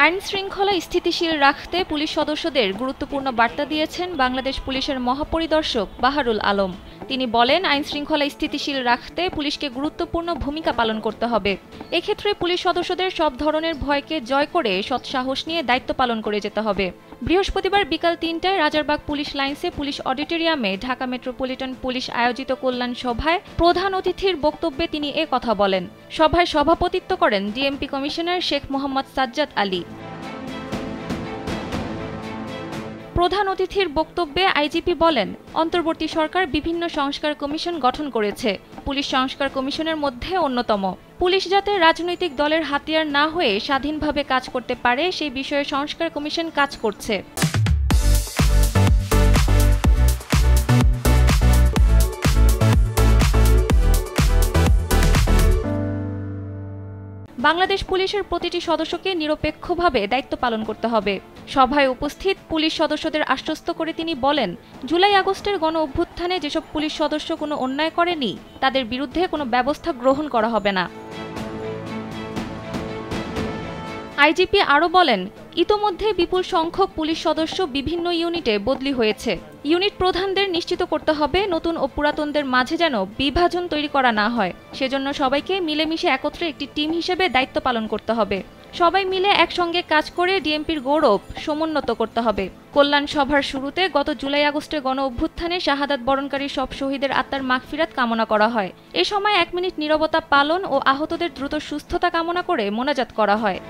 আইন শৃঙ্খলা স্থিতিশীল রাখতে পুলিশ সদস্যদের গুরুত্বপূর্ণ বার্তা দিয়েছেন বাংলাদেশ পুলিশের মহাপরিদর্শক বাহারুল আলম। তিনি বলেন, আইন শৃঙ্খলা স্থিতিশীল রাখতে পুলিশকে গুরুত্বপূর্ণ ভূমিকা পালন করতে হবে। এক্ষেত্রে পুলিশ সদস্যদের সব ধরনের ভয়কে জয় করে সৎ সাহস নিয়ে দায়িত্ব পালন করে যেতে হবে। বৃহস্পতিবার বিকাল ৩টায় রাজারবাগ পুলিশ লাইন্সে পুলিশ অডিটোরিয়ামে ঢাকা মেট্রোপলিটন পুলিশ আয়োজিত কল্যাণ সভায় প্রধান অতিথির বক্তব্যে তিনি এ কথা বলেন। সভায় সভাপতিত্ব করেন ডিএমপি কমিশনার শেখ মোহাম্মদ সাজ্জাদ আলী। প্রধান অতিথির বক্তব্যে আইজিপি বলেন, অন্তর্বর্তী সরকার বিভিন্ন সংস্কার কমিশন গঠন করেছে। পুলিশ সংস্কার কমিশনের মধ্যে অন্যতম। পুলিশ যাতে রাজনৈতিক দলের হাতিয়ার না হয়ে স্বাধীনভাবে কাজ করতে পারে সেই বিষয়ে সংস্কার কমিশন কাজ করছে। বাংলাদেশ পুলিশের প্রতিটি সদস্যকে নিরপেক্ষভাবে দায়িত্ব পালন করতে হবে। সভায় উপস্থিত পুলিশ সদস্যদের আশ্বস্ত করে তিনি বলেন, জুলাই আগস্টের গণ অভ্যুত্থানে যেসব পুলিশ সদস্য কোনো অন্যায় করেনি তাদের বিরুদ্ধে কোনো ব্যবস্থা গ্রহণ করা হবে না। আইজিপি আরও বলেন, ইতোমধ্যে বিপুল সংখ্যক পুলিশ সদস্য বিভিন্ন ইউনিটে বদলি হয়েছে। ইউনিট প্রধানদের নিশ্চিত করতে হবে নতুন ও পুরাতনদের মাঝে যেন বিভাজন তৈরি করা না হয়। সেজন্য সবাইকে মিলেমিশে একত্রে একটি টিম হিসেবে দায়িত্ব পালন করতে হবে। সবাই মিলে একসঙ্গে কাজ করে ডিএমপির গৌরব সমুন্নত করতে হবে। কল্যাণ সভার শুরুতে গত জুলাই আগস্টের গণ অভ্যুত্থানে শাহাদাত বরণকারী সব শহীদের আত্মার মাগফিরাত কামনা করা হয়। এ সময় 1 মিনিট নীরবতা পালন ও আহতদের দ্রুত সুস্থতা কামনা করে মোনাজাত করা হয়।